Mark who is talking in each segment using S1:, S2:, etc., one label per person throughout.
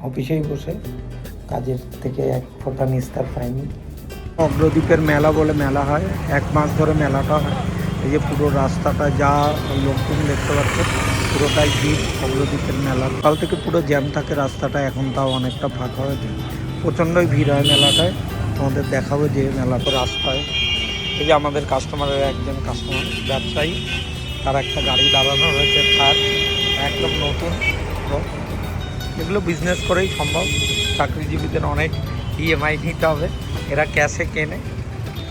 S1: অফিসেই বসে কাজের থেকে এক ফোঁটা নিস্তার পাইনি। অগ্রদ্বীপের মেলা বলে মেলা হয়, 1 মাস ধরে মেলাটা হয়। এই যে পুরো রাস্তাটা যা লোকজন দেখতে পাচ্ছে পুরোটাই ভিড় অগ্রদ্বীপের মেলা। কাল থেকে পুরো জ্যাম থাকে রাস্তাটা, এখন তাও অনেকটা ফাঁকা হয়েছে। প্রচণ্ডই ভিড় হয় মেলাটায়। তোমাদের দেখাবো যে মেলাটা রাস্তায়। এই যে আমাদের কাস্টমারের একজন কাস্টমার ব্যবসায়ী, তার একটা গাড়ি দাঁড়ানো রয়েছে, তার একদম নতুন। এগুলো বিজনেস করেই সম্ভব। চাকরিজীবীদের অনেক ইএমআই নিতে হবে, এরা ক্যাশে কেনে।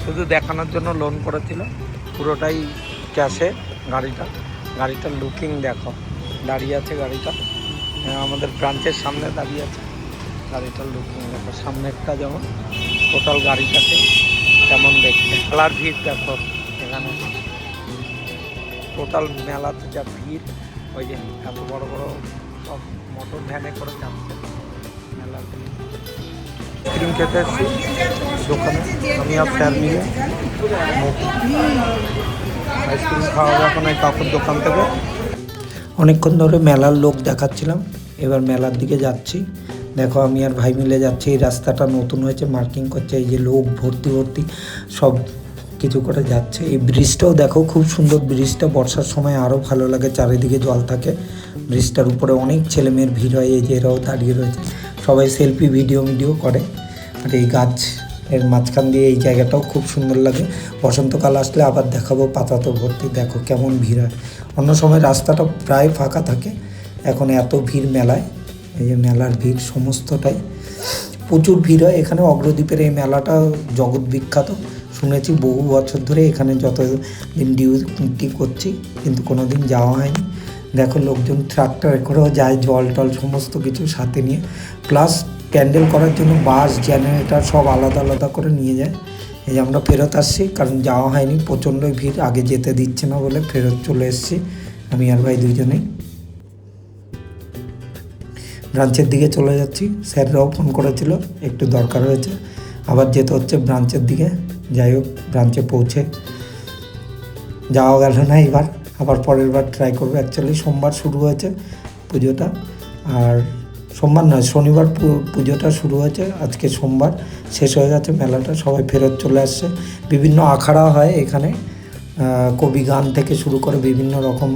S1: শুধু দেখানোর জন্য লোন করেছিল, পুরোটাই ক্যাশে। গাড়িটার লুকিং দেখো, দাঁড়িয়ে আছে গাড়িটা আমাদের ব্রাঞ্চের সামনে দাঁড়িয়ে আছে। গাড়িটার লুকিং দেখো, সামনেরটা যেমন টোটাল গাড়িটাকে কেমন দেখতে। মেলার ভিড় দেখো এখানে, টোটাল মেলাতে যা ভিড়। ওই যে এত বড় বড় সব মোটর ভ্যানে করে যাচ্ছে মেলাতে। আইসক্রিম খেতে এসেছি দোকানে, আমি আর স্যার মিলে আইসক্রিম খাওয়া হবে এখন এই কাকুর দোকান থেকে। অনেকক্ষণ ধরে মেলার লোক দেখাচ্ছিলাম, এবার মেলার দিকে যাচ্ছি। দেখো আমি আর ভাই মিলে যাচ্ছি। এই রাস্তাটা নতুন হয়েছে, মার্কিং করছে। এই যে লোক ভর্তি সব কিছু করে যাচ্ছে। এই ব্রিজটাও দেখো, খুব সুন্দর ব্রিজটা। বর্ষার সময় আরও ভালো লাগে, চারিদিকে জল থাকে। ব্রিজটার উপরে অনেক ছেলেমেয়ের ভিড় হয়। এই যে এরাও দাঁড়িয়ে রয়েছে, সবাই সেলফি ভিডিও করে। আর এই গাছ এর মাঝখান দিয়ে এই জায়গাটাও খুব সুন্দর লাগে। বসন্তকাল আসলে আবার দেখাবো, পাতা তো ভর্তি। দেখো কেমন ভিড় হয়। অন্য সময় রাস্তাটা প্রায় ফাঁকা থাকে, এখন এত ভিড় মেলায়। এই যে মেলার ভিড় সমস্তটাই, প্রচুর ভিড় হয় এখানে। অগ্রদ্বীপের এই মেলাটা জগৎ বিখ্যাত। শুনেছি বহু বছর ধরে এখানে যতদিন ডিউটি করছি, কিন্তু কোনো দিন যাওয়া হয়নি। দেখো লোকজন ট্রাক্টরে করেও যায়, জল টল সমস্ত কিছু সাথে নিয়ে। প্লাস প্যান্ডেল করার জন্য বাস, জেনারেটার সব আলাদা করে নিয়ে যায়। এই যে আমরা ফেরত আসছি, কারণ যাওয়া হয়নি, প্রচণ্ডই ভিড়। আগে যেতে দিচ্ছে না বলে ফেরত চলে এসেছি আমি আর ভাই দুইজনেই। ব্রাঞ্চের দিকে চলে যাচ্ছি। স্যাররাও ফোন করেছিল, একটু দরকার হয়েছে, আবার যেতে হচ্ছে ব্রাঞ্চের দিকে। যাই হোক, ব্রাঞ্চে পৌঁছে যাওয়া গেল না এবার, আবার পরের বার ট্রাই করবো। অ্যাকচুয়ালি সোমবার শুরু হয়েছে পুজোটা, আর সোমবার নয় শনিবার পুজোটা শুরু হয়েছে। আজকে সোমবার শেষ হয়ে গেছে মেলাটা, সবাই ফেরত চলে আসছে। বিভিন্ন আখড়া হয় এখানে, কবি গান থেকে শুরু করে বিভিন্ন রকম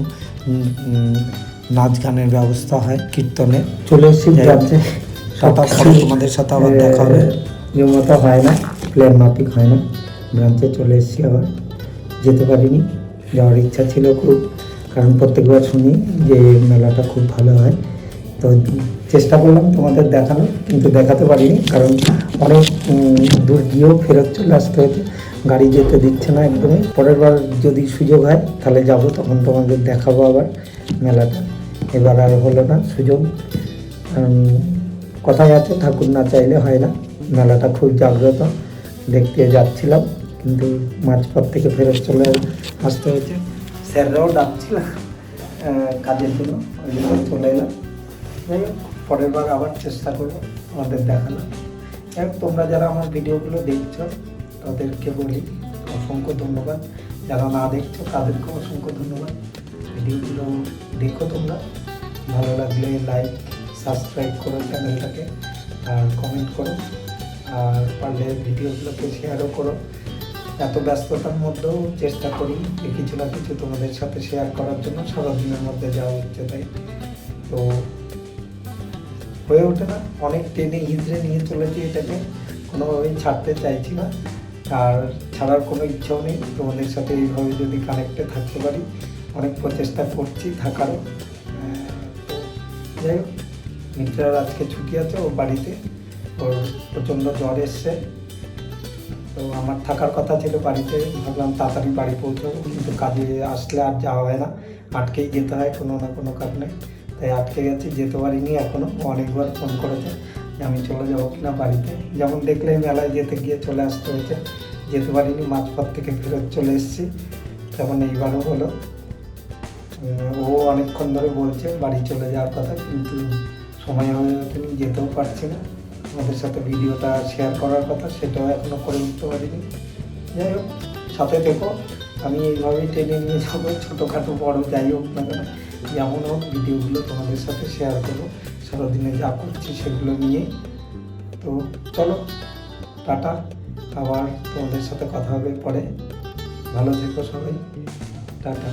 S1: নাচ গানের ব্যবস্থা হয়, কীর্তনের। চলে এসেছি ব্রাঞ্চে, তোমাদের সাথে আবার দেখা হবে। নিয়মতো হয় না, প্ল্যান মাফিক হয় না। ব্রাঞ্চে চলে এসেছি, আবার যেতে পারিনি। যাওয়ার ইচ্ছা ছিল খুব, কারণ প্রত্যেকবার শুনি যে মেলাটা খুব ভালো হয়। তো চেষ্টা করলাম তোমাদের দেখানো, কিন্তু দেখাতে পারিনি, কারণ অনেক দূর গিয়েও ফেরত চলে আসতে হয়েছে। গাড়ি যেতে দিচ্ছে না একদমই। পরের বার যদি সুযোগ হয় তাহলে যাব, তখন তোমাদের দেখাবো আবার মেলাটা। এবার আর হলো না সুযোগ। কথায় আছে, ঠাকুর না চাইলে হয় না। মেলাটা খুব জাগ্রত, দেখতে যাচ্ছিলাম, কিন্তু মাঝপথ থেকে ফেরত চলে আসতে হয়েছে। স্যাররাও ডাকছিল কাজের জন্য, ওই জন্য চলে এলাম। যাই হোক, পরের বার আবার চেষ্টা করবো আমাদের দেখানো। যাই হোক, তোমরা যারা আমার ভিডিওগুলো দেখছো তাদেরকে বলি অসংখ্য ধন্যবাদ। যারা না দেখছো তাদেরকেও অসংখ্য ধন্যবাদ। ভিডিওগুলো দেখো তোমরা, ভালো লাগলে লাইক সাবস্ক্রাইব করো চ্যানেলটাকে, আর কমেন্ট করো, আর পারলে ভিডিওগুলোকে শেয়ারও করো। এত ব্যস্ততার মধ্যেও চেষ্টা করি যে কিছু না কিছু তোমাদের সাথে শেয়ার করার জন্য, সারাদিনের মধ্যে যাওয়া হচ্ছে তাই। তো হয়ে ওঠে না, অনেক টেনে হিজড়ে নিয়ে চলেছি এটাকে, কোনোভাবেই ছাড়তে চাইছি না, আর ছাড়ার কোনো ইচ্ছাও নেই। তোমাদের সাথে এইভাবে যদি কানেক্টে থাকতে পারি, অনেক প্রচেষ্টা করছি থাকারও। তো যাই হোক, মিত্রার আজকে ছুটি আছে, ও বাড়িতে, ওর প্রচণ্ড জ্বর এসছে। তো আমার থাকার কথা ছিল বাড়িতে, ভাবলাম তাড়াতাড়ি বাড়ি পৌঁছাবো, কিন্তু কাজে আসলে আর যাওয়া হয় না, আটকেই যেতে হয় কোনো না কোনো কারণে। তাই আটকে গেছি, যেতে পারিনি এখনও। অনেকবার ফোন করেছে যে আমি চলে যাবো কিনা বাড়িতে। যেমন দেখলে মেলায় যেতে গিয়ে চলে আসতে হয়েছে, যেতে পারিনি, মাঝপথ থেকে ফেরত চলে এসেছি। তেমন এইবারও হলো। ও অনেকক্ষণ ধরে বলছে বাড়ি চলে যাওয়ার কথা, কিন্তু সময় হয়ে ওঠেনি, যেতেও পারছি না। আমাদের সাথে ভিডিওটা শেয়ার করার কথা, সেটাও এখনও করে উঠতে পারিনি। যাই হোক, সাথে থেকো, আমি এইভাবেই টেনে নিয়ে যাবো, ছোটোখাটো বড়ো যাই হোক না কেন, যেমন হোক ভিডিওগুলো তোমাদের সাথে শেয়ার করবো। সারাদিনে যা করছি সেগুলো নিয়ে। তো চলো টাটা, আবার তোমাদের সাথে কথা হবে পরে। ভালো থেকো সবাই, টাটা।